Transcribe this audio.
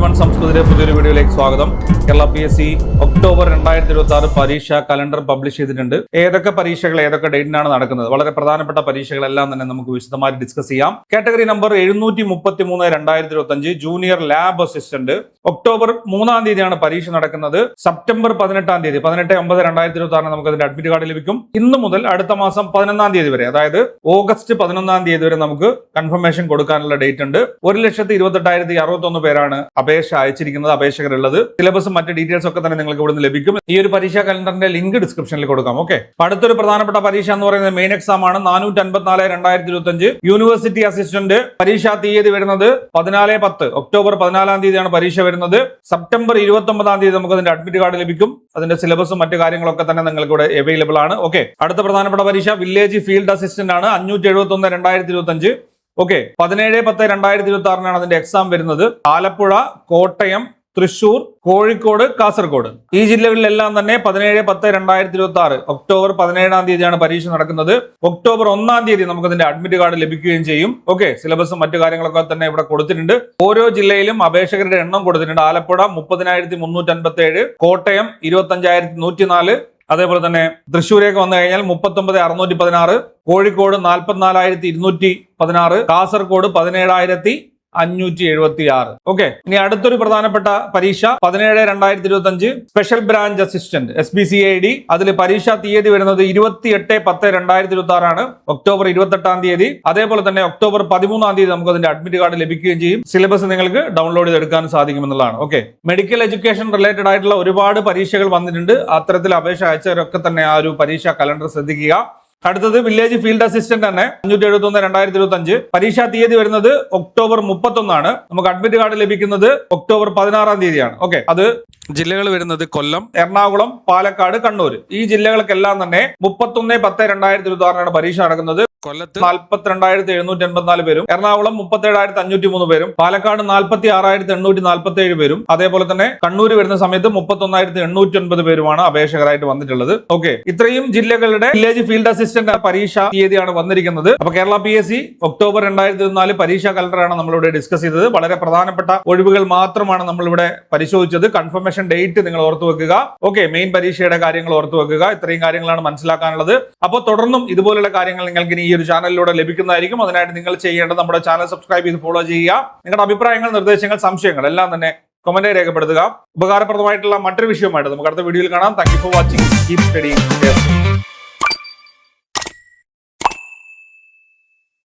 One സംസ്കൃതിയുടെ പുതിയൊരു വീഡിയോയിലേക്ക് സ്വാഗതം. കേരള PSC ഒക്ടോബർ 2026 പരീക്ഷ കലണ്ടർ പബ്ലിഷ് ചെയ്തിട്ടുണ്ട്. ഏതൊക്കെ പരീക്ഷകൾ ഏതൊക്കെ ഡേറ്റിനാണ് നടക്കുന്നത്, വളരെ പ്രധാനപ്പെട്ട പരീക്ഷകളെല്ലാം തന്നെ നമുക്ക് വിശദമായി ഡിസ്കസ് ചെയ്യാം. Category number 733/2025 junior lab assistant October 3-ാം തീയതിയാണ് പരീക്ഷ നടക്കുന്നത്. സെപ്റ്റംബർ 18-ാം തീയതി 18/9/2026 നമുക്ക് അതിന്റെ അഡ്മിറ്റ് കാർഡ് ലഭിക്കും. ഇന്ന് മുതൽ അടുത്ത മാസം 11-ാം തീയതി വരെ, അതായത് ഓഗസ്റ്റ് 11-ാം തീയതി വരെ നമുക്ക് കൺഫർമേഷൻ കൊടുക്കാനുള്ള ഡേറ്റ് ഉണ്ട്. 1,28,061 പേരാണ് അപേക്ഷ അയച്ചിരിക്കുന്നത്, അപേക്ഷകരുള്ളത്. സിലബസും മറ്റ് ഡീറ്റെയിൽസ് ഒക്കെ തന്നെ നിങ്ങൾക്ക് ഇവിടുന്ന് ലഭിക്കും. ഈ ഒരു പരീക്ഷാ കലണ്ടറിന്റെ ലിങ്ക് ഡിസ്ക്രിപ്ഷനിൽ കൊടുക്കാം. ഓക്കെ, അടുത്തൊരു പ്രധാനപ്പെട്ട പരീക്ഷ എന്ന് പറയുന്നത് മെയിൻ എക്സാം ആണ്. 454/2025 യൂണിവേഴ്സിറ്റി അസിസ്റ്റന്റ് പരീക്ഷാ തീയതി വരുന്നത് 14/10 ഒക്ടോബർ 14-ാം തീയതിയാണ് പരീക്ഷ വരുന്നത്. സെപ്റ്റംബർ 29-ാം തീയതി നമുക്ക് അതിന്റെ അഡ്മിറ്റ് കാർഡ് ലഭിക്കും. അതിന്റെ സിലബസും മറ്റു കാര്യങ്ങളൊക്കെ തന്നെ നിങ്ങൾക്ക് ഇവിടെ അവൈലബിൾ ആണ്. ഓക്കെ, അടുത്ത പ്രധാനപ്പെട്ട പരീക്ഷ വില്ലേജ് ഫീൽഡ് അസിസ്റ്റന്റ് ആണ്. 571/2025. ഓക്കെ, 17/10/2026 അതിന്റെ എക്സാം വരുന്നത്. ആലപ്പുഴ, കോട്ടയം, തൃശൂർ, കോഴിക്കോട്, കാസർഗോഡ് ഈ ജില്ലകളിലെല്ലാം തന്നെ 17/10/2026 ഒക്ടോബർ 17-ാം തീയതിയാണ് പരീക്ഷ നടക്കുന്നത്. ഒക്ടോബർ 1-ാം തീയതി നമുക്ക് അതിന്റെ അഡ്മിറ്റ് കാർഡ് ലഭിക്കുകയും ചെയ്യും. ഓക്കെ, സിലബസും മറ്റു കാര്യങ്ങളൊക്കെ തന്നെ ഇവിടെ കൊടുത്തിട്ടുണ്ട്. ഓരോ ജില്ലയിലും അപേക്ഷകരുടെ എണ്ണം കൊടുത്തിട്ടുണ്ട്. ആലപ്പുഴ 30,357, കോട്ടയം 25,104, അതേപോലെ തന്നെ തൃശ്ശൂരേക്ക് വന്നു കഴിഞ്ഞാൽ 39,616, കോഴിക്കോട് 44,216, കാസർഗോഡ് 17,576. ഓക്കെ, ഇനി അടുത്തൊരു പ്രധാനപ്പെട്ട പരീക്ഷ 17/2025 സ്പെഷ്യൽ ബ്രാഞ്ച് അസിസ്റ്റന്റ് SBCID. അതിൽ പരീക്ഷാ തീയതി വരുന്നത് 28/10/2026 ആണ്, ഒക്ടോബർ 28-ാം തീയതി. അതേപോലെ തന്നെ ഒക്ടോബർ 13-ാം തീയതി നമുക്ക് അതിന്റെ അഡ്മിറ്റ് കാർഡ് ലഭിക്കുകയും ചെയ്യും. സിലബസ് നിങ്ങൾക്ക് ഡൗൺലോഡ് ചെയ്തെടുക്കാൻ സാധിക്കുമെന്നുള്ളതാണ്. ഓക്കെ, മെഡിക്കൽ എഡ്യൂക്കേഷൻ റിലേറ്റഡ് ആയിട്ടുള്ള ഒരുപാട് പരീക്ഷകൾ വന്നിട്ടുണ്ട്. അത്തരത്തിൽ അപേക്ഷ അയച്ചവരൊക്കെ തന്നെ ആ ഒരു പരീക്ഷാ കലണ്ടർ ശ്രദ്ധിക്കുക. അടുത്തത് വില്ലേജ് ഫീൽഡ് അസിസ്റ്റന്റ് തന്നെ 571/2025 പരീക്ഷാ തീയതി വരുന്നത് ഒക്ടോബർ 31 ആണ്. നമുക്ക് അഡ്മിറ്റ് കാർഡ് ലഭിക്കുന്നത് ഒക്ടോബർ 16-ാം തീയതിയാണ്. ഓക്കെ, അത് ജില്ലകൾ വരുന്നത് കൊല്ലം, എറണാകുളം, പാലക്കാട്, കണ്ണൂർ ഈ ജില്ലകൾക്കെല്ലാം തന്നെ 31/10/2026 പരീക്ഷ നടക്കുന്നത്. കൊല്ലത്ത് 42,784 പേരും, എറണാകുളം 37,503 പേരും, പാലക്കാട് 46,847 പേരും, അതേപോലെ തന്നെ കണ്ണൂർ വരുന്ന സമയത്ത് 31,809 പേരുമാണ് അപേക്ഷകരായിട്ട് വന്നിട്ടുള്ളത്. ഓക്കെ, ഇത്രയും ജില്ലകളുടെ വില്ലേജ് ഫീൽഡ് അസിസ്റ്റന്റ് പരീക്ഷ തീയതിയാണ് വന്നിരിക്കുന്നത്. അപ്പൊ കേരള PSC ഒക്ടോബർ 2024 പരീക്ഷാ കലണ്ടറാണ് നമ്മളിവിടെ ഡിസ്കസ് ചെയ്തത്. വളരെ പ്രധാനപ്പെട്ട ഒഴിവുകൾ മാത്രമാണ് നമ്മളിവിടെ പരിശോധിച്ചത്. കൺഫർമേഷൻ ഡേറ്റ് നിങ്ങൾ ഓർത്തു വെക്കുക. ഓക്കെ, മെയിൻ പരീക്ഷയുടെ കാര്യങ്ങൾ ഓർത്തു വെക്കുക. ഇത്രയും കാര്യങ്ങളാണ് മനസ്സിലാക്കാനുള്ളത്. അപ്പോൾ തുടർന്നും ഇതുപോലുള്ള കാര്യങ്ങൾ നിങ്ങൾക്ക് ഈ ഒരു ചാനലിലൂടെ ലഭിക്കുന്നതായിരിക്കും. അതിനായിട്ട് നിങ്ങൾ ചെയ്യേണ്ടത് നമ്മുടെ ചാനൽ സബ്സ്ക്രൈബ് ചെയ്ത് ഫോളോ ചെയ്യുക. നിങ്ങളുടെ അഭിപ്രായങ്ങൾ, നിർദ്ദേശങ്ങൾ, സംശയങ്ങൾ എല്ലാം തന്നെ കമന്റായി രേഖപ്പെടുത്തുക. ഉപകാരപ്രദമായിട്ടുള്ള മറ്റൊരു വിഷയമായിട്ട് നമുക്ക് അടുത്ത വീഡിയോയിൽ കാണാം. Thank you for watching. Keep studying.